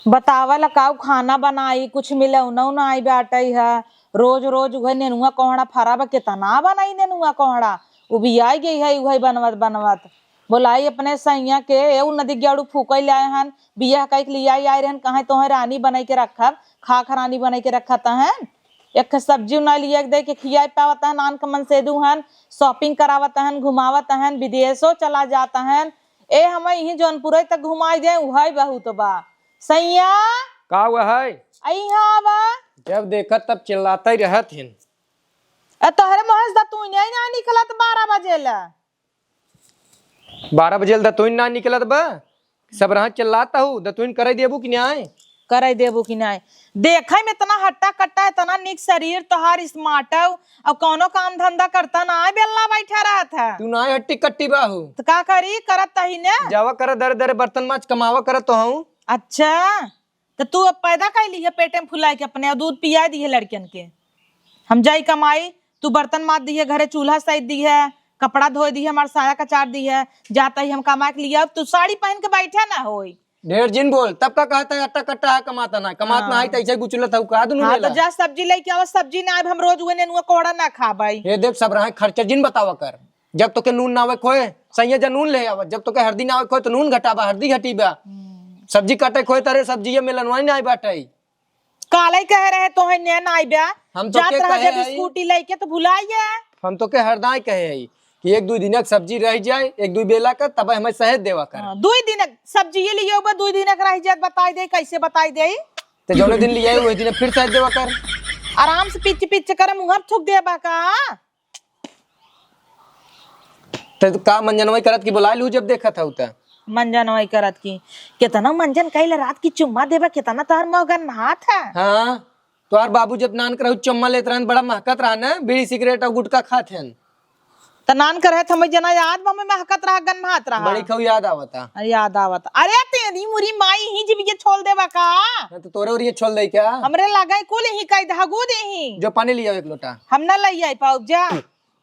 बतावा लकाऊ खाना बनाई कुछ मिले उना आई बाटई है रोज रोज वह नेनुआ कोहड़ा फराब कितना बनाई नेनुआ कोहड़ा वो भी आई गई है वही बनवत बनवत बोलाई अपने सैया के एऊ नदी गेड़ू फूकई ले आए हन बिया कई लिया आए रहन कहा तोहे रानी बनाई के रखब खा रानी बनाई के रखत हन एक सब्जी उना लिया दे के खिया पावत हन आन कमन से दू हन शॉपिंग करावत हन घुमावत हन विदेशों चला जाता हन ए हम यही जौनपुर तक घुमाई दे वही बहुत बा सैया का हुआ है बा जब देखत तब चिल्लाते रहत हिन तोहरे महज दा तू नहीं ना निकलत 12 बजे ला 12 बजे दा तू ना निकलत बा सब रहा चिल्लाता हूँ दा तू करे देबू कि नहीं करे देबू कि नहीं देखे में इतना हट्टा कट्टा है इतना निक शरीर तोहार स्मार्ट है और कोनो काम धंधा करता ना बेल्ला बैठा रहा था तू ना हट्टी कट्टी बाहू तो का करी करत ही ने जावा कर दर दर बर्तन माज कमावा करत तो हूँ अच्छा तो तू अब पैदा कर ली है पेटे में फुला के अपने दूध पिया दी है लड़कियन के हम जाई कमाई तू बर्तन माज दी है घरे चूल्हा सहित दी है कपड़ा धोए दी है हमारा साया कचार दी है जाता ही हम कमा के लिया तू साड़ी पहन के बैठा ना होई ढेर जिन बोल तब का कहता है अट्टा कट्टा है कमाता ना कमाता है तैसे गुचलत है का दुनु हाँ तो जा सब्जी लेके आवा सब्जी ना हम रोज हुए नेनुआ कोहड़ा ना खा भाई ये देख सब रहा खर्चा जिन बतावा कर जब तो के नून ना आवे खोए सही जा नून ले आवा जब तो के हल्दी ना आवे खोए तो नून घटावा हल्दी घटीबा सब्जी काटे खोए तरे सब्जी में लनवाई नहीं बाटई काले कह रहे तो है ने नाई बा हम तो जात के रहा कहे जब स्कूटी लेके तो भुलाइए हम तो के हरदाई कहे है कि एक दो दिन सब्जी रह जाए एक दो बेला का तब हमें शहद देवा कर दो दिन सब्जी ये लिए ऊपर 2 दिन रह जात बताई दे कैसे बताई दे तो जो दिन लिया वही दिन फिर शहद देवा कर आराम से पिच पिच कर मुंह थूक दे बा का तो का मंजनवाई करत की बुला लू जब देखा था उता मंजन वही करत की कितना मंजन कई रात की चुम्मा देबा कितना तोहर मगन हाथ है हाँ तोहार बाबू जब नान करहु चम्मा लेत रहन बड़ा महकत रहा ना बीड़ी सिगरेट और गुटखा खात हन त नान करे थ मैं जना याद बा में महकत रहा गन हाथ रहा बड़ी खौ याद आवता याद आवत अरे तेरी मुरी माई ही जी ये छोड़ देबा का तो तोरे और ये छोड़ दई क्या हमरे लगाई कुल ही कई धागो दे ही जो पानी लिया एक लोटा हम ना लई आई पाऊ जा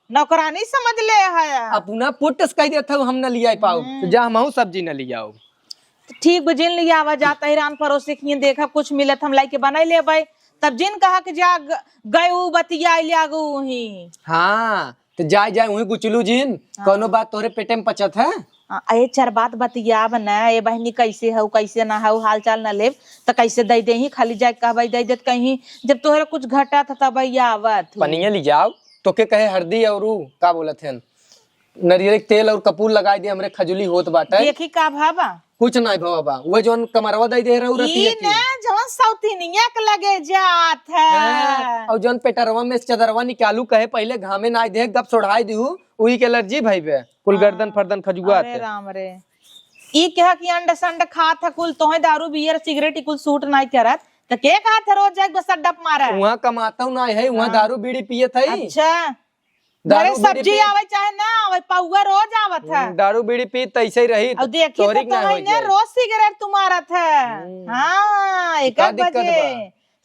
नौकरानी समझ ले है अपना पुटस कह देता हूं हम न लिया पाऊ तो जा हमहू सब्जी न लियाओ ठीक बजिन लिया आवा जाता ही रान परोसे की देखा कुछ मिलत हम लाई के बनाई ले भाई तब जिन कहा कि जा गए बतिया लियागू ही हाँ तो जाए जाए वही गुचलू जिन कोनो बात तोरे पेटे में पचत है ए चार बात बतिया बना ए बहनी कैसे हो कैसे ना हो हाल चाल ना ले तो कैसे दे दे ही खाली जाए कहबई दे देत कहीं जब तोहरे कुछ घटा था तब आवत पनिया ले जाओ तो के कहे हल्दी और का बोलत है नारियल के तेल और कपूर लगाई दे हमरे खजुली होत बाटे देखी का भाबा कुछ नहीं भाबा वो जोन कमरवा दे दे रहू रती ई ने जवन सौतीनिया के लगे जात है और जोन पेटरवा में चदरवा निकालू कहे पहले घामे ना दे गप सोढ़ाई दिहू उही के एलर्जी भई बे कुल गर्दन फर्दन खजुआ अरे राम रे ई कहा कि अंड संड खात है कुल तोहे दारू बियर सिगरेट कुल सूट नहीं करत तो के कहा था रोज जाके बस अड्डा मारा वहां कमाता हूं ना है वहां दारू बीड़ी पिए थे अच्छा घरे सब्जी आवे चाहे ना आवे पौवा रोज आवत है दारू बीड़ी पी तैसे ही रही और देखिए तो तोहने रोज सिगरेट तुम्हारा था हाँ 1 बजे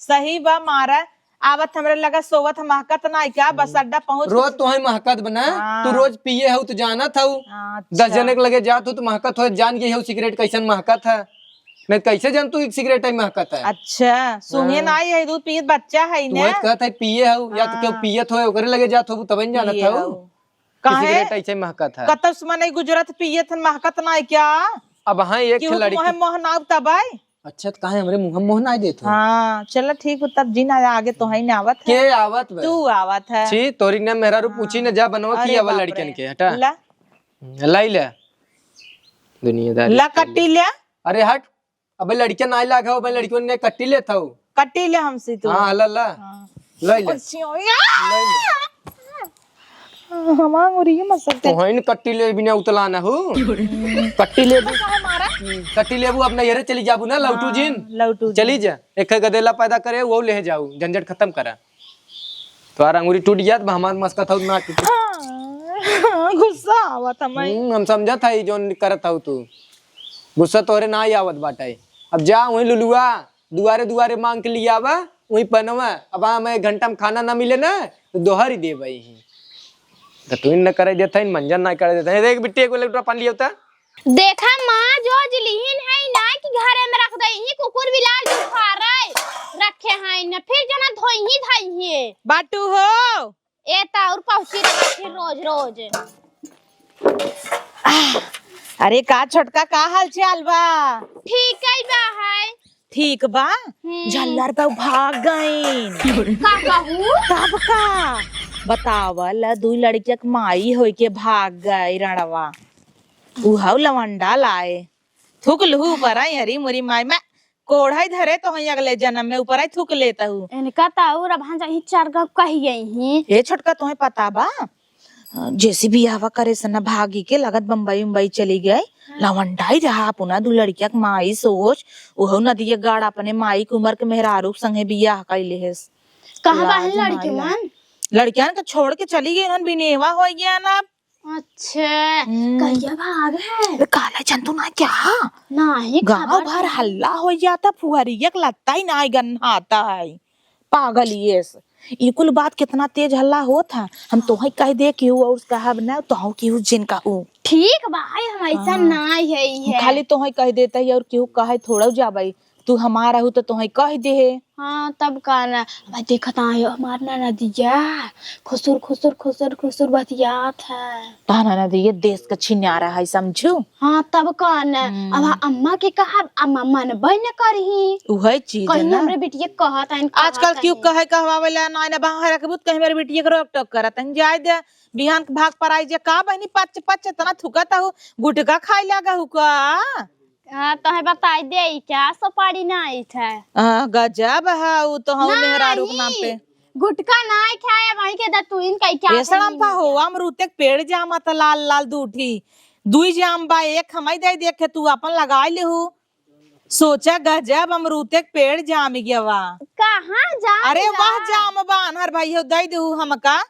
सही बा मारा आवत हमरे लगा सोवत महकत ना क्या बस अड्डा पहुंच रोज तो है महकत बना तू रोज पिए हो तो जाना था 10 जने के लगे जात हो तो महकत हो जान गई हो सिगरेट कैसन महकत है नहीं कैसे जान तू एक सिगरेट ही महकत है अच्छा सुने ना है दूध पियत बच्चा है ना तू कहत है पिए हो या तो क्यों पियत हो ओकरे लगे जात हो तब न जानत हो काहे सिगरेट ऐसे महकत है कतब से नहीं गुजरत पियत महकत ना क्या अब हां एक लड़की मोह नाव तबाई अच्छा तो काहे हमरे मुंह में मोह ना देत हो हां चलो ठीक तब जी ना आगे तो है ना आवत है के आवत बे तू आवत है छी तोरी ने मेरा रू पूछी न जा बनवा की आवा लड़कन के हटा लाई ले दुनियादारी ला कट्टी ले अरे हट अबे लड़कियां ना लागा अबे लड़कियों ने कट्टी ले था कट्टी ले हमसे तू हां ला ला लाई ले हमारा मुर्गी मत सकते तो है न कट्टी ले बिना उतला ना हो कट्टी ले कट्टी लेबू अपना येरे चली जाबू ना लौटू जिन लौटू चली जा एक गदेला पैदा करे वो ले जाऊ झंझट खत्म करा तो अंगूरी टूट जात हमार मस्का था ना टूट गुस्सा आवत हम समझा था जोन करत हूं तू गुस्सा तोरे ना ही आवत बाटे अब जा वही लुलुआ दुआरे दुआरे मांग के लिया आवा वही पनवा अब हमें घंटा में खाना ना मिले ना तो दोहर ही दे भाई तो तू न करे देता इन मंजन ना करे देता देख बिट्टी को लेटर पानी लिया देखा माँ जो जलीन है ना कि घरे में रख दई ही कुकुर बिलाल जो खा रहे रखे हैं न फिर जना धोई ही धाई है बाटू हो ए ता और पहुंची रहा फिर रोज रोज। अरे का छोटका का हाल चाल बा? ठीक है बा है ठीक बा। झल्लर पे भाग गईन का कहू तब का बतावल दू लड़किया के माई होई के भाग गई रणवा। उहाव लवंडा लाए थूक लहू ऊपर आई हरी मुरी माई मैं कोढ़ाई धरे तो हई अगले जन्म में ऊपर आई थूक लेता हूँ। इनका ताऊ रब हां जाई चार गप कही गई ही ए छोटका तुम्हें पता बा जैसे भी आवा करे सना भागी के लगत बम्बई उम्बई चली गई लवंडाई रहा पुना दू लड़किया के माई सोच उहो नदिया गाड़ अपने माई के उम्र के मेहरारू संगे बियाह कैले हेस। कहां बाहर लड़के मन लड़कियान के छोड़ के चली गई हन बिनेवा हो गया ना। अच्छा कहिया भाग है काला जंतु ना क्या नहीं गांव भर हल्ला हो जाता फुहरिया के लगता ही ना गन्हाता है पागल ये ये कुल बात कितना तेज हल्ला होता हम तो ही कह दे कि और कहब ना तो कि जिनका ठीक भाई हम ऐसा ना है खाली तो ही कह देता है और क्यों कहे थोड़ा जाबई तू हमारा हो तो ही कह दे। हाँ तब का ना भाई देखता है हमार ना नदिया खुसुर खुसुर खुसुर खुसुर बतियात है ताना नदी देश का छिन्यारा है समझू। हाँ तब का ना अब अम्मा के कहा अम्मा मन बन करही वही चीज है कहीं ना हमरे बिटिया कहत है आजकल क्यों कहे कहवावेला ना ना बाहर रखबूत कहीं मेरे बिटिया के रोक टोक करत हैं जाय दे बिहान के भाग पर आई जे का बहनी पच पच इतना थुकता हूँ गुटका खाई लगा हूँ का। हाँ तो है बताई दे क्या सुपारी ना आई था गजब है वो तो हम मेहरारू के नाम पे गुटका ना खाया वहीं के दतुइन कई क्या ये सड़म पा हो अमरूद के पेड़ जाम त लाल लाल दूठी दुई जाम बा एक हमई दे देखे तू अपन लगाई ले हूँ सोचा गजब अमरूद के पेड़ जाम गया कहाँ जा अरे वाह जाम बान हर भाई हो दे दू हमका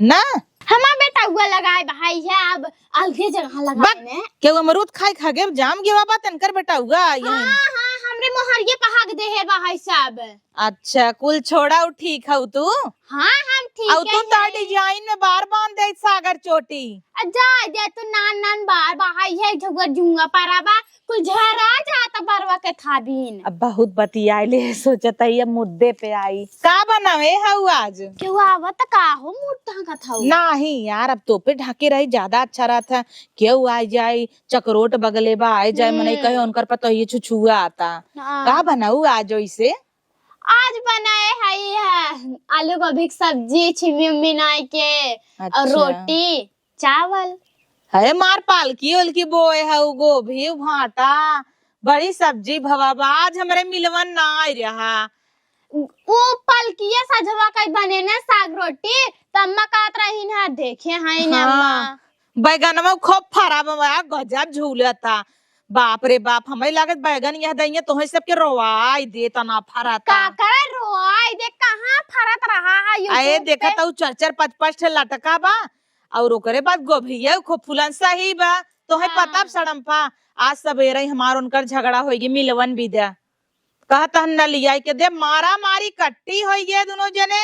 ना हमार बेटा हुआ लगाए भाई है अब अलगे जगह लगाने के अमरूद खाई खागे जाम गया बा तनकर बेटा हुआ हाँ हाँ हमरे मोहरिये पहाग दे है भाई साहब। अच्छा कुल छोड़ा उ ठीक है तू हाँ हम ठीक है तू ता डिजाइन में बार बांध दे सागर चोटी जा दे तू नान नान बार भाई है झुगर जुंगा पाराबा कुल झरा जाता बरवा के थाबीन अब बहुत बतियाई ले सोचता ये मुद्दे पे आई का बनावे है आज क्यों आवत का हो मुट्ठा का था नहीं यार अब तो पे ढके रही ज्यादा अच्छा रहा था क्यों आ जाए चकरोट बगले बा आ जाए मने कहे उनकर पर तो ये छुछुआ आता का बनाऊ आज इसे आज बनाए है आलू गोभी की सब्जी छिमी मिनाई के और रोटी चावल है मार पालकी उलकी बोए है गोभी भाटा बड़ी सब्जी भवा आज हमारे मिलवन ना आ रहा वो पलकिया सजवा कई बने ना साग रोटी तम्मा काट रही ना देखे हैं ना हाँ, बैगनवा खूब फरा बा गजब झूलता बाप रे बाप हमें लागत बैगन यह दइया तो सबके रोवाई दे तना फराता का कर रोवाई दे कहां फरत रहा है आए देखा तो चर चर पच पच लटका बा और ओकरे बाद गोभिया खूब फुलन सही बा तो है पता सड़म्पा आज सवेरे हमार उनकर झगड़ा होगी मिलवन विद्या कहता न लिया के दे मारा मारी कट्टी हो गए दोनों जने।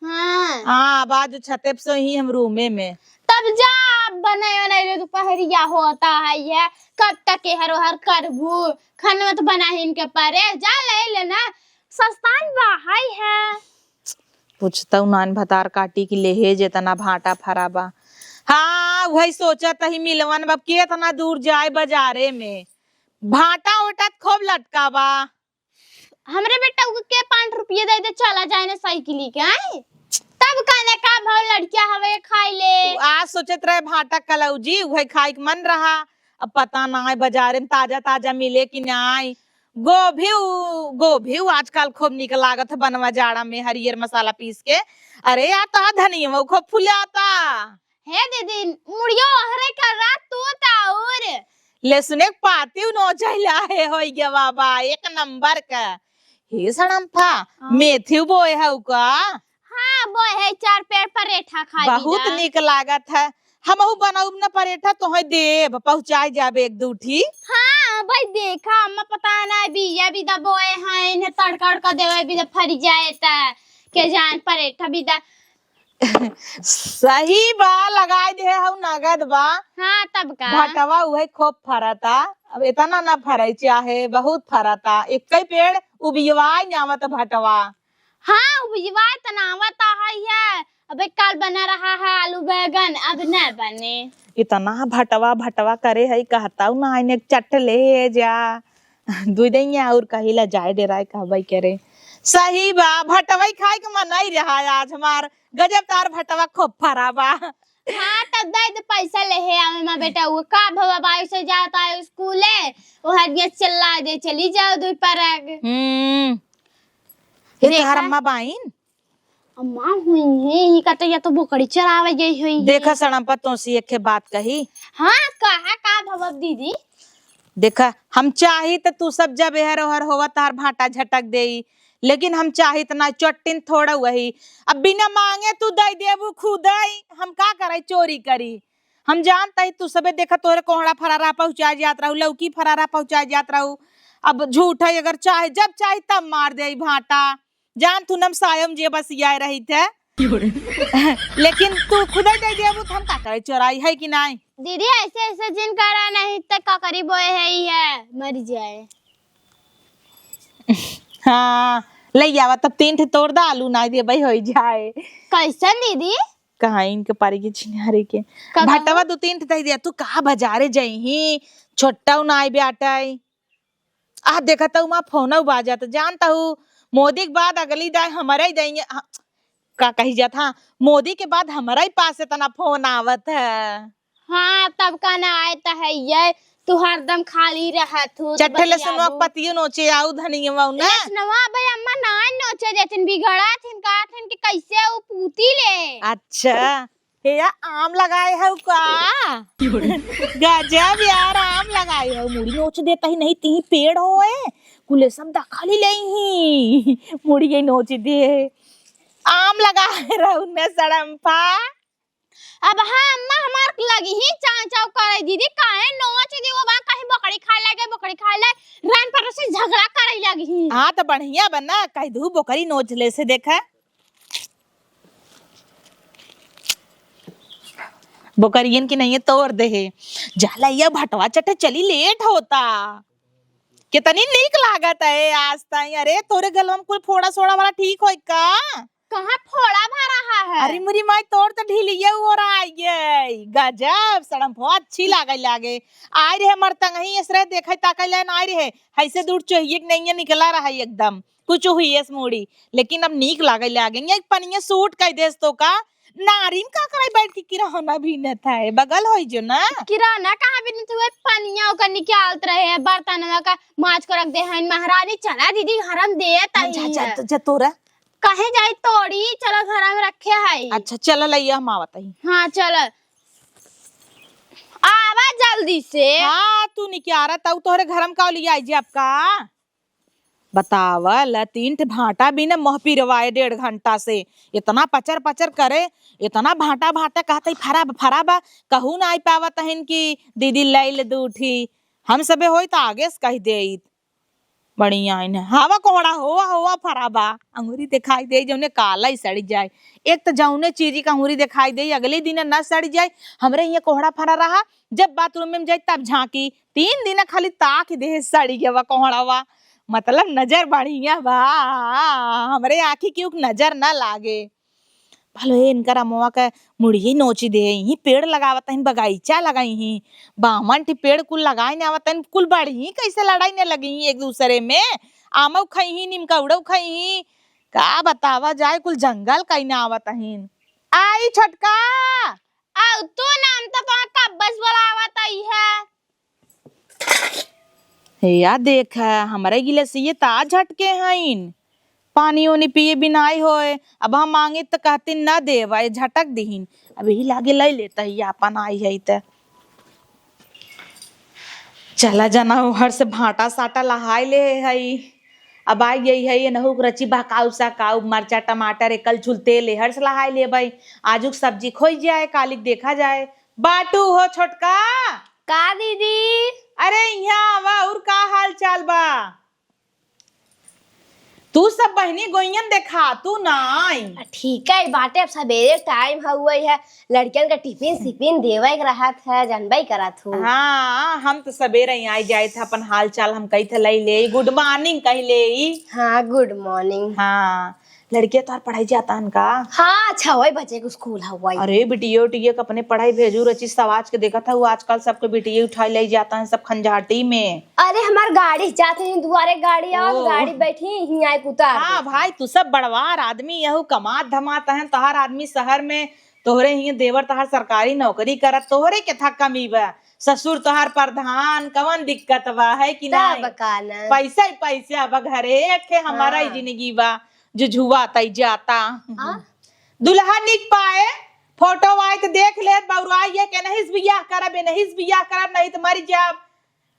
हाँ बाद छते पे ही हम रूमे में तब जा बनाए बनाए दोपहरिया होता है ये कब तक के हर हर करबू खाने में तो बना ही इनके परे जा ले लेना सस्तान बाहाई है पूछता हूँ नान भतार काटी की लेहे जेतना भाटा फराबा। हाँ वही सोचा ही मिलवन बाप के इतना दूर जाए बाजारे में भाटा उटा खूब लटका बा हमरे बेटा के 5 रुपये दे दे चला जाए ना साइकिल के आई तब कहने का भाव लड़किया हवे खाई ले आज सोचत रहे भाटा कलौजी वही खाई के मन रहा अब पता ना है बाजारे में ताजा ताजा मिले कि नहीं। गोभी आजकल खूब निक लागत है बनवा जाड़ा में हरियर मसाला पीस के अरे यार तो धनिया खूब फुलाता है दीदी मुड़ियो हरे कर रात तो ताउर ले सुने पाती नो चला है हो गया बाबा एक नंबर का हे सड़म्फा मेथी बोए है का हाँ बोए है 4 पेड़ परेठा खाई बहुत निक लागत है हमहु बनाऊ न परेठा तो है देव पहुंचाई जाबे एक दूठी। हाँ भाई देखा हम पता ना बिया भी दबोए हैं इन्हें तड़का का देवे भी फरी जाए ता के जान परेठा भी दा सही बा, लगाए दे हऊ नगद बा। हाँ तब का। भटवा उहे खूब फरता। अब इतना ना फरे चाहे, बहुत फरता। एक ही पेड़ उबियवाई नावत भटवा। हाँ उपजवा तनावत है। अबे कल बना रहा है आलू बैगन, अब न बने। इतना भटवा भटवा करे है, कहता हूँ ना इन्हें चट ले जा। दुई दैया और कही ला जाए दे रहा है, कहबाई करे। सही बा, भटवाई खाए के मन नहीं रहा है आज हमार। गजब तार भटवा खूब फरा बा। हाँ तब दे दे पैसा ले है हमें माँ बेटा। वो का भवा बाई से जाता है स्कूले, वो हदिया चला दे चली जाओ दो पर। ये तार अम्मा बाइन अम्मा हुई है ही कहते या तो बोकड़ी चरावे गई हुई है। देखा सड़म पर तो सी एक बात कही। हाँ कहा का भवा दीदी। देखा हम चाही तो तू सब जब एहर ओहर होवा तार भाटा झटक देई, लेकिन हम चाही तो ना चट्टिन थोड़ा वही। अब बिना मांगे तू दई देबू खुदाई, हम का करे चोरी करी। हम जानता ही तू सबे देखा तोरे कोहड़ा फरारा पहुंचा जात रहू, लौकी फरारा पहुंचा जात रहू। अब झूठ है, अगर चाहे जब चाहे तब मार दे भाटा। जान तू नम सायम जे बस आए रही थे। लेकिन तू खुदा दे देबू तो हम का करे चोराई है कि नहीं। दीदी ऐसे ऐसे जिन करा नहीं तक का करी बोए है ही है, मर जाए। हाँ ले आवा, तब 3 ठे तोड़ दा आलू ना दे भाई हो जाए। कैसन दीदी। कहाँ इनके पारी के छिनारे के भटवा 2-3 ठे दे दिया। तू कहा बाजारे जाई छोटा ना आई बेटाई। आ देखा तो मां फोन बाजात, जानता हूँ मोदी के बाद अगली दाई हमारा ही देंगे। का कही जात, हाँ मोदी के बाद हमारा ही पास इतना फोन आवत है। हाँ तब का ना आए तो है ये, तू हरदम खाली रहत हो। चट्टे ले सुनो पतियो नोचे आऊ धनिया वाऊ ना। नवा भाई अम्मा ना नोचे देथिन, बिगड़ा थिन का थिन कि कैसे वो पूती ले। अच्छा हे या आम लगाए है का। गजब यार, आम लगाए है। मुड़ी नोच देता ही नहीं, ती पेड़ होए कुले सब दखल ही ही मुड़ी ये नोच दे। आम लगाए रहू ने सड़म्पा। अब हाँ अम्मा हमार लगी ही चाव चाव करे दीदी, काहे नोच दी वो बा कहीं बकरी खाए लागे, बकरी खाए लागे रान पर से झगड़ा करे लगी ही। हाँ तो बढ़िया बना, कहीं धू बकरी नोच ले से देखा। बकरियन की नहीं है तोड़ दे है। जाला ये भटवा चटे चली लेट होता। कितनी नीक लागत है आज ताई। अरे तोरे गल में कोई फोड़ा सोड़ा वाला ठीक होई का। कहाँ फोड़ा भा रहा है। अरे मुरी माई तोड़ तो ढीलिए हो रहा है। गजब सड़म बहुत अच्छी लागे आय रहे मरतंग ही इसरे देखे ताकि लेन आय रहे ऐसे दूर चाहिए नहीं है, निकला रहा है एकदम कुछ हुई है मूड़ी। लेकिन अब नीक लागे एक पनिया सूट कई देस तो का नारिन का करे बैठ के किराना भी न था बगल हो जो ना। किराना कहाँ भी नहीं हुए, पनिया का निकालत रहे बर्तन का माज को रख दे हैं। महारानी चला दीदी हरम दे जा तोरा कहे जाए तोड़ी चलो घर में रखे है। अच्छा चल लइया हम आवत ही। हाँ चल आवा जल्दी से। हाँ तू निकारा तू तोहरे घर में का लिया आई जे आपका बतावा ला 3 ठे भाटा भी न मोह पिरवाए 1.5 घंटा से। इतना पचर पचर करे, इतना भाटा भाटा कहते फराबा कहू ना आई पावत हन कि दीदी लैल दूठी। हम सबे होई तो आगे से कह दे बढ़िया इन हवा कोहड़ा होवा फराबा अंगूरी दिखाई दे जौने काला ही सड़ी जाए। एक तो जौने चीज का अंगूरी दिखाई दे अगले दिन न सड़ी जाए। हमरे ये कोहड़ा फरा रहा, जब बाथरूम में जाए तब झांकी 3 दिन खाली ताक दे सड़ी गवा कोहड़ावा। मतलब नजर बढ़िया बा, हमरे आँखी क्यों नजर ना लागे। भलो इनकर अमवा का मुड़िए नोची दे ही पेड़ लगावत ही, बगीचा लगाई ही, बामन ठी पेड़ कुल लगाए ने आवत ही कुल बढ़ी कैसे लड़ाई ने लगी ही एक दूसरे में। आमव खाई ही निमकौड़व खाई ही का बतावा जाए कुल जंगल कहीं ना आवत ही। आई छोटका आ तू नाम तो का बस बुलावत आई है। या देख हमारे गिले से ये ताज झटके हैं, पानी उनी पिए बिनाई होए। अब हम मांगे तो कहती न दे भाई झटक दीन। अब यही लागे ले लेता ही अपन आई है तो चला जाना हर से भाटा साटा लहाई ले है। अब आई गई है ये नहु रची बहकाऊ सा काऊ मरचा टमाटर एकल छुल तेल हर से लहाई ले भाई। आजुक सब्जी खोई जाए कालिक देखा जाए। बाटू हो छोटका का दीदी। अरे यहाँ आवा और का हाल चाल बा। तू सब बहनी गोइयन देखा तू नाई। ठीक है बाटे, अब सवेरे टाइम हुए है, लड़कियन का टिफिन सिफिन देवे के रहत है, जानबई करत हूँ। हाँ हम तो सवेरे ही आई जाए थे, अपन हाल चाल हम कही थे लई ले, गुड मॉर्निंग कही ले। हाँ गुड मॉर्निंग। हाँ लड़के तो पढ़ाई जाता है का। हाँ 6 बजे के स्कूल हुआ। अरे बिटिया उटिया के अपने पढ़ाई भेजू रची सवाज के देखा था वो आजकल सबके बिटिया उठाई ले जाता है सब खंजाटी में। अरे हमार गाड़ी जाते हैं दुआरे, गाड़ी आओ गाड़ी बैठी ही आए उतार। हाँ भाई तू सब बड़वार आदमी यहू कमात धमात है, तहार आदमी शहर में तोहरे ही देवर तहार सरकारी नौकरी करत, तोहरे के था कमी बा, ससुर तोहार प्रधान, कवन दिक्कत बा है कि नहीं। पैसा ही पैसा बा घरे के, हमारा ही जिंदगी बा जो जुआ तई जाता। दुल्हा निक पाए फोटो आए तो देख ले बउराई ये के नहीं बियाह करब, नहीं बियाह करब, नहीं तो मर जाब।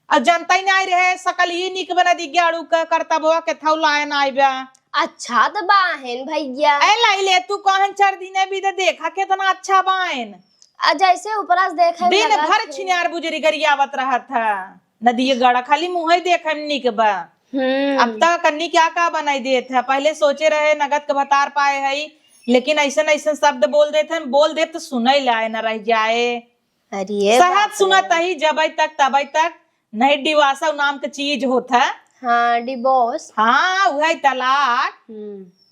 अब जनता ही नहीं रहे सकल ही निक बना दी गाड़ू का करता बुआ के थौ लायन आइबा। अच्छा तो बाहन भैया ए लाई ले तू कहन 4 दिन भी तो देखा कितना अच्छा बाइन। जैसे ऊपर से देखे दिन भर छिनार बुजरी गरियावत रहत था, नदी गड़ा खाली मुंह ही देखे निक बा। अब तक कन्नी क्या का बनाई देते है, पहले सोचे रहे नगद के भतार पाए है, लेकिन ऐसा ऐसा शब्द बोल देते हैं, बोल दे तो सुनई लाए न रह जाए। अरे सहज सुनत ही जब तक तब तक नहीं डिवासा नाम के चीज होता। हाँ डिवोर्स, हाँ वही तलाक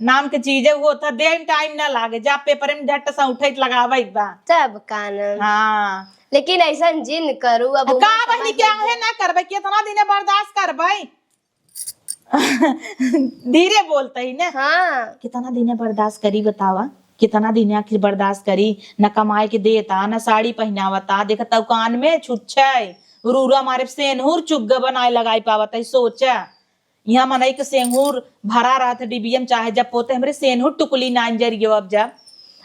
नाम के चीज होता, दे टाइम ना लागे, जा पेपर में झट से उठे लगावे बा तब कान। हाँ लेकिन ऐसा जिन करू अब का बहनी क्या है ना करबे, कितना दिन बर्दाश्त करबे। धीरे बोलते ही ना। हाँ कितना दिन बर्दाश्त करी बतावा, कितना दिन आखिर बर्दाश्त करी, न कमाए के देता न साड़ी पहनावता, देखता कान में छुच्छे रूरा मारे सेनहुर चुग्गा बनाए लगाई पावत है। सोचा यहाँ मनई के सेनहुर भरा रहा था डिबियम, चाहे जब पोते हमरे सेनहुर टुकली ना जरियो। अब जब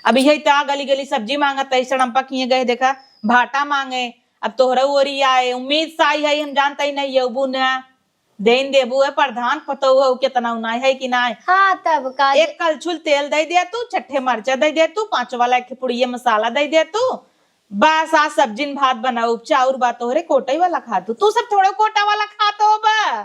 अब यही ता गली गली सब्जी मांगत है, सड़म्पा किए गए देखा भाटा मांगे, अब तोहरा ओरी आए उम्मीद साई है, हम जानता ही नहीं येबू न देन देबू है प्रधान पतो हो कितना उनाई है कि नहीं। हाँ तब का एक कलछुल तेल दे दे तू, छठे मरचा दे दे तू, 5 वाला एक पुड़िया मसाला दे दे तू, बस आज सब्जी भात बनाओ, चाउर बात हो रे कोटा वाला खा तू सब थोड़ा कोटा वाला खाता हो बा।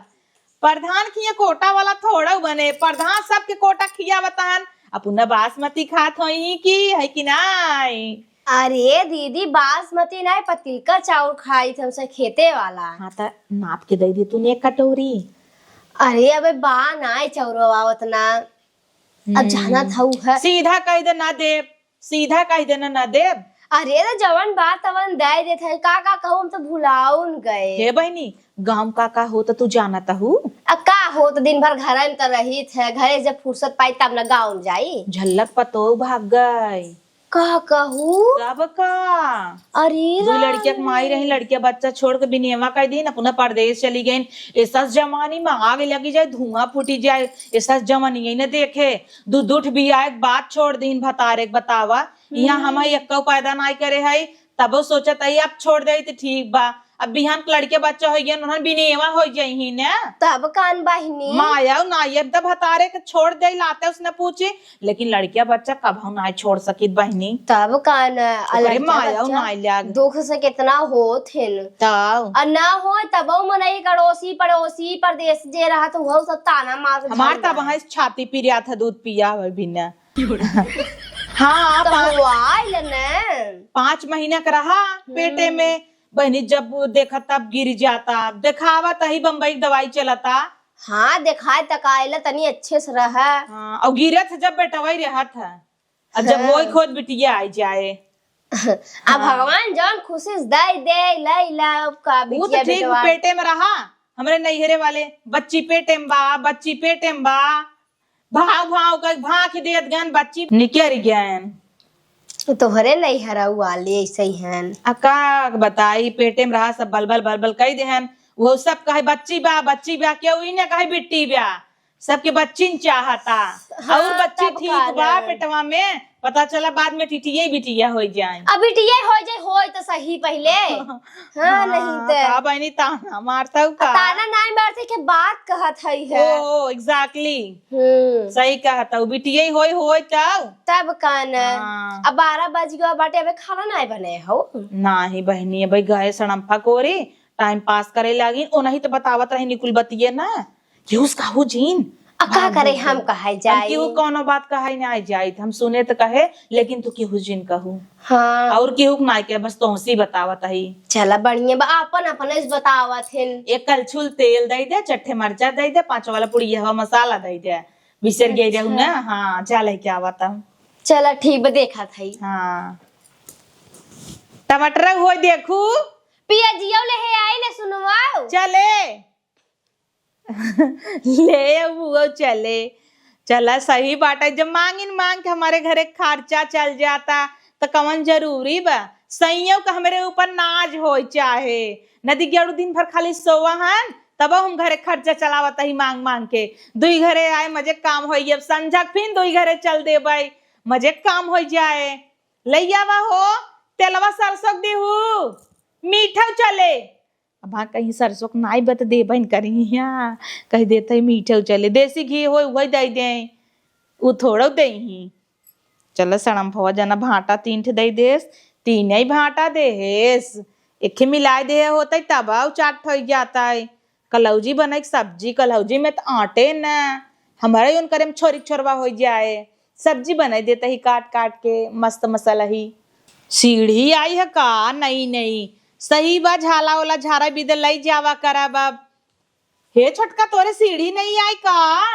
प्रधान की कोटा वाला थोड़ा बने, प्रधान सबके कोटा खिया बतान, अपना बासमती खात हो की है कि नहीं। अरे दीदी बासमती नहीं पतिल का चाउर खाई थे हमसे खेते वाला। हाँ तो नाप के दे दे तू एक कटोरी। अरे अबे बा ना चौरवा उतना, अब जाना था है। सीधा कह दे ना देव, सीधा कह देना ना देव। अरे तो जवन बात तवन दे देते है, का कहूँ हम तो भुलाउन गए। हे बहनी गाँव का हो तो तू जानता हूँ। अब का हो तो दिन भर घर में तो रही थे, घरे जब फुर्सत पाई तब ना गाँव जाई। झल्लक पतो भाग गई का कहूँ कब का। अरे दो लड़किया माई रही, लड़किया बच्चा छोड़ के बिनेवा कर दी, अपना परदेश चली गई। ऐसा जमानी में आग लगी जाए, धुआं फूटी जाए, ऐसा जमानी यही न देखे। दूध उठ भी आए बात छोड़ दी भतारे बतावा, यहाँ हम एक पैदा नहीं करे है, तब सोचत है अब छोड़ दे तो ठीक बा। अब बिहान के लड़के बच्चा हो गया बिनेवा हो जाही न, तब कान बहिनी माया नायब द भतारे के छोड़ दे लाते उसने पूछी, लेकिन लड़किया बच्चा कब हम ना छोड़ सकी बहनी। तब कान अरे माया नाय दुख से कितना हो थे ना हो, तब मनई कड़ोसी पड़ोसी परदेश जे रहा तो वो सब ताना मार। हमार तब वहां छाती पी रहा था, दूध पिया बिना। हाँ तो 5 महीना का रहा पेटे में बहनी, जब देखा तब गिर जाता, दिखावा तही बम्बई दवाई चलता। हाँ दिखाए तकाइला तनी अच्छे से रहा। हाँ, और गिरा था जब बेटा वही रहा था, अब जब वही खोद बिटिया आई जाए। अब भगवान जौन खुशी दे दे लैला का वो तो ठीक पेटे में रहा, हमरे नैहरे वाले बच्ची पेटे में बा, बच्ची पेटे में बा, भाव भाव का भाग देत गन बच्ची निकल गयन। तोहरे नहीं हरा वाले ऐसे ही हैं। अका बताई पेटे में रहा सब बलबल बलबल कही देहन, वो सब कहे बच्ची बा क्यों ही ना कहे बिट्टी बा, सबके बच्ची चाहता। हाँ, और बच्ची ठीक बा पेटवा में, पता चला बाद में टिटिया बिटिया हो जाए। अब बिटिया हो जाए हो तो सही पहले। हाँ नहीं तो बहनी ताना मारता हूँ का, ताना नहीं मारते के बात कहत है। ओ एग्जैक्टली सही कहता हूँ, बिटिया होई तब कान। अब 12 बज गया बाटे, अबे खाना नहीं बने हो नहीं बहनी, भाई गए सड़म्फा कोरे टाइम पास करे लगी, ओ नहीं तो बतावत रही निकुल बतिये ना कि उसका हो जीन का करे हम कहे हम जाए। केहू कोनो बात कहे ना आई जाई हम सुने तो कहे, लेकिन तू केहू जिन कहू हाँ और केहू ना के बस तोहसी बतावत ही। चला बढ़िया बा, अपन अपन इस बतावत हिन। एक कलछुल तेल दे दे, चट्टे मरचा दे दे, 5 वाला पुड़ी हवा मसाला दे दे, बिसर गई रहू ना। हाँ जा लेके आवत हम। चला ठीक बा, देखा थई। हाँ टमाटर हो देखू पियाजियो ले है आई ले सुनवाओ। चले ले वो चले चला सही बात है। जब मांग के हमारे घरे खर्चा चल जाता तो कवन जरूरी बा सैयों का हमारे ऊपर नाज हो चाहे नदी गेड़ू दिन भर खाली सोवा हन तब हम घरे खर्चा चलावत ही मांग के। दुई घरे आए मजे काम हो, अब संझा फिर दुई घरे चल दे भाई मजे काम हो जाए। लैयावा हो तेलवा सरसों देहू मीठा चले। अब हाँ कहीं सरसों नाई बत दे बन करी यहाँ कह देते मीठे चले, देसी घी हो वही दे दे वो थोड़ा दे ही। चल सड़म फवा जना भाटा 3 ठे दे देस, 3 ही भाटा देस, एक मिलाए दे होता तब चाट हो जाता है। कलौजी बने सब्जी, कलौजी में तो आटे न हमारे उन करे छोरी छोरवा हो जाए। सब्जी बना देता ही काट काट के मस्त मसाला ही। सीढ़ी आई है का? नहीं सही बा, झाला वाला झारा भी दे लई जावा करा बाब। हे छोटका तोरे सीढ़ी नहीं आई का?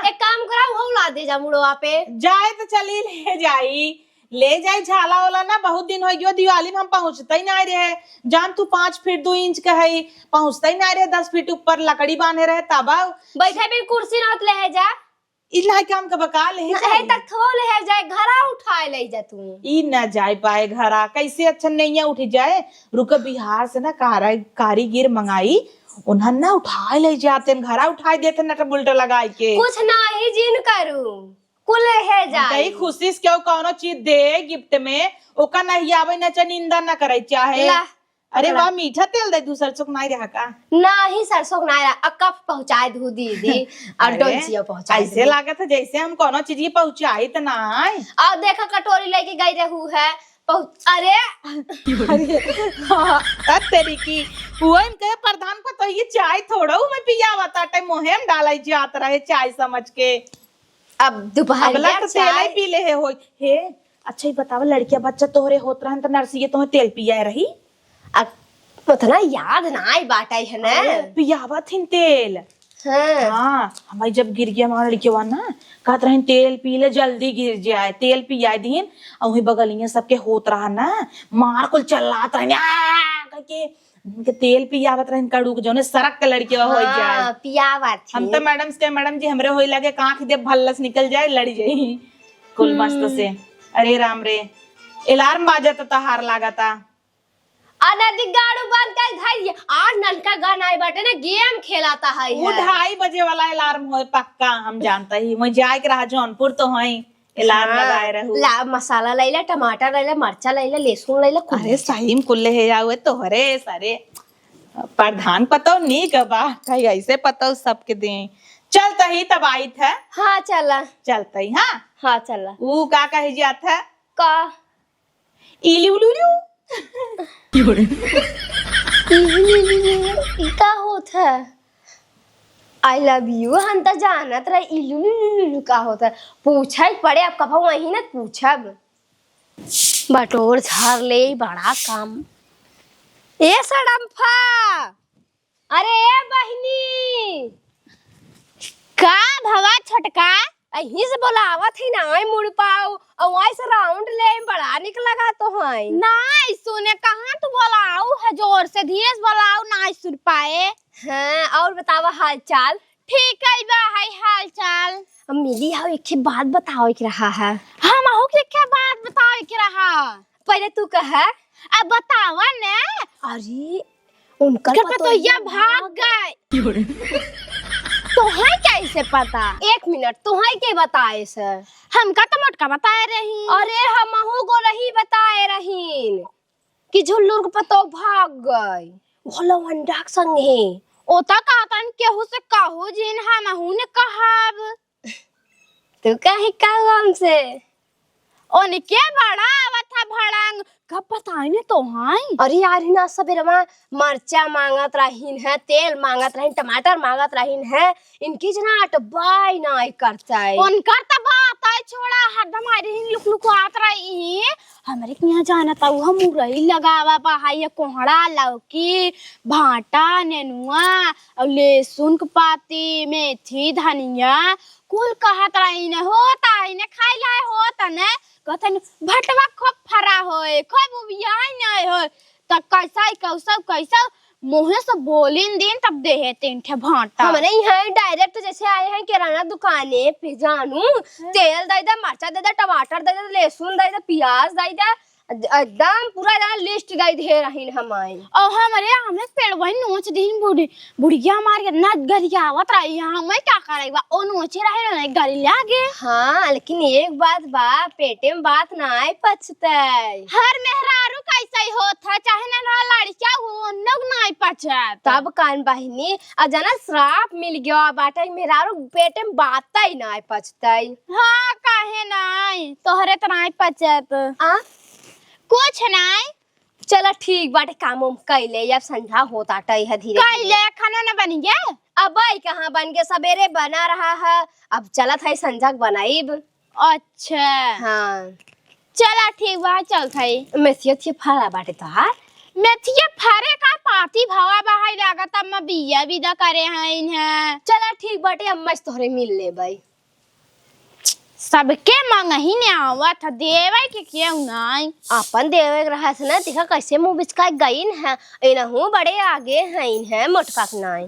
एक काम करा वो ला दे जा मुड़वा पे। जाए तो चली ले जाई झाला वाला ना। बहुत दिन हो गयो दिवाली में हम पहुंचते ही नहीं रहे। जान तू 5 फीट 2 इंच का है, पहुंचते ही नहीं रहे। 10 फीट ऊपर लकड़ी बांधे रहे तब बैठे भी कुर्सी नत ले जा। इला काम का बका ले है तक थो ले जाए घरा उठाए ले जा तू। ई न जाए पाए घरा कैसे? अच्छा नहीं उठ जाए। रुक बिहार से ना कारीगिर मंगाई, उन्हें ना उठाए ले जाते घरा उठाए देते नट बुल्ट लगाई के। कुछ ना ही जिन करू कुल है जाए। कई खुशी से क्यों कोनो चीज दे गिफ्ट में ओका नहीं आवे न चा निंदा न करे चाहे। अरे वाह मीठा तेल दे दूसर चुक नहीं रहा का? ना ही सरसों नायरा अकफ पहुंचाए दू दीदी और डोलचिया पहुंचाए। ऐसे लागत है जैसे हम कोनो चीज की पहुंचाई त ना। और देखा कटोरी लेके गई रहू है अरे तेरी की वो इनके प्रधान को तो ये चाय थोड़ा में पिया बता टाइम मोहेम डालाई जात रहे चाय समझ के। अब दोपहर में तेल पी ले हो हे। अच्छा ही बतावा लड़कियां बच्चा तोहरे होत रहन त नरसिए तोहे तेल पिया रही? उतना याद ना आई बाटाई है ना पियावत हिन तेल। हाँ हमारी जब गिर गया हमारा लड़किया ना कहत रहे तेल पी ले जल्दी गिर जाए, तेल पिया दीन। और वही बगलिया सबके होत रहा ना मार कुल चलात रहे के तेल पियावत रहे कड़ू के जो सरक के लड़किया हो जाए पियावत। हम तो मैडम जी हमरे होई लगे कांख दे भल्लस निकल जाए लड़ जाई कुल मस्त से। अरे राम रे अलार्म बाजा तो हार लागता। अनदी गाड़ू बंद कर धैर्य और नलका गाना आई बाटे ना गेम खेलाता है। वो 2:30 बजे वाला अलार्म होए पक्का हम जानता ही। मैं जाए के रहा जौनपुर तो है अलार्म लगाए रहू। ला मसाला लैला, टमाटर लैला, मरचा लैला, लहसुन लैला। अरे सही में कुल्ले है जावे तोहरे सारे प्रधान पतो नहीं कबा कहीं ऐसे पतो सबके दे। चलता ही तब आई था। हाँ चला चलता ही। हाँ चला। वो का कहे जात है का इली उलूलू का होता है? आई लव यू हम तो जानत रहे इलू का होता है। पूछा पड़े अब कब वही ना पूछब। बटोर झाड़ ले बड़ा काम। ए सड़म्फा अरे ए बहिनी का भवा छोटका अही से बोलावत है ना आई मुड़ पाओ और वहीं से राउंड ले बड़ा निक लगा तो है। नहीं सुने कहाँ तू बोलाऊ है जोर से धीरे से बोलाऊ नहीं सुन पाए। हाँ और बतावा हाल चाल? ठीक है बा हाल चाल। अब मिली आओ एक बात बताओ एक रहा है। हम आहू के क्या बात बताओ के रहा? पहले तू कह। अब बतावा ने। अरे उनका तो ये भाग गए तो है कैसे पता? 1 मिनट तू है के बताए सर? हमका तो मोटका बताए रही। अरे हमहू को रही बताए रहीन कि झुल्लुर को पतो भाग गई भोला वंडा संगे। ओता कहतन केहू से कहू जिन हमहू ने कहब। तू कहे कहू हमसे? उनके बड़ा आवत था भड़ंग कब बताई ने तो हाई। अरे यार हिना सबेरवा मरचा मांगत रहीन है, तेल मांगत रहीन, टमाटर मांगत रहीन है, इनकी जना अटबाई नहीं करता है। उनकर त बात है छोड़ा, हरदम आ रही लुक लुक आत रही। हमरे के यहाँ जाना था हम मुरई लगावा पहाई कोहड़ा लौकी भाटा नेनुआ और लहसुन के पाती मेथी धनिया कुल कहत रही ने होता है ने खाई लाए होता ने कहतन भटवा खूब फरा होए खूब उबियाई नहीं होए त कैसा मुँह से बोलिन दिन तब देहे तीन ठे भाटा। हमने यहाँ डायरेक्ट जैसे आए हैं किराना दुकाने पे जानू, तेल दे दे, मरचा दे दे, टमाटर दे दे, लहसुन दे दे, प्याज दे दे, एकदम पूरा एकदम लिस्ट दे दे रही हमारे। और हमरे पेड़ वही नोच दिन बुढ़िया मार के ना गरियावत रही हमें क्या करेगा ओ नोचे रहे ना गरी लागे। हाँ लेकिन एक बात बा, पेटे में बात ना आए पचतै। हर मेहरारू कैसे होता चाहे ना लड़किया हो नग नहीं पचत तब कान बहिनी अब जाना श्राप मिल गया बाटे मेहरारू पेटे में बात ही ना पचतै। हाँ काहे नहीं तोहरे तो नहीं पचत आ कुछ नहीं। चलो ठीक बाटे, काम उम कैले अब संझा होता है धीरे कैले खाना न बन गया अब आई कहाँ बन के सवेरे बना रहा है, अब चलत है संझा बनाईब। अच्छा हाँ चला ठीक बा चल थई मेथिया थी फरा बाटे तोहार मेथिया फरे का पाती भावा बहाई लागत अब मैं बिया विदा करे हैं इन्हें। चला ठीक बाटे, अब मैं तोहरे मिल ले भाई। सबके मंगही ने आवत देवे के क्यों नहीं अपन देवे रहा से ना देखा कैसे मुंह बिचका गईन है, इनहू बड़े आगे हैं है मोटका के नाई।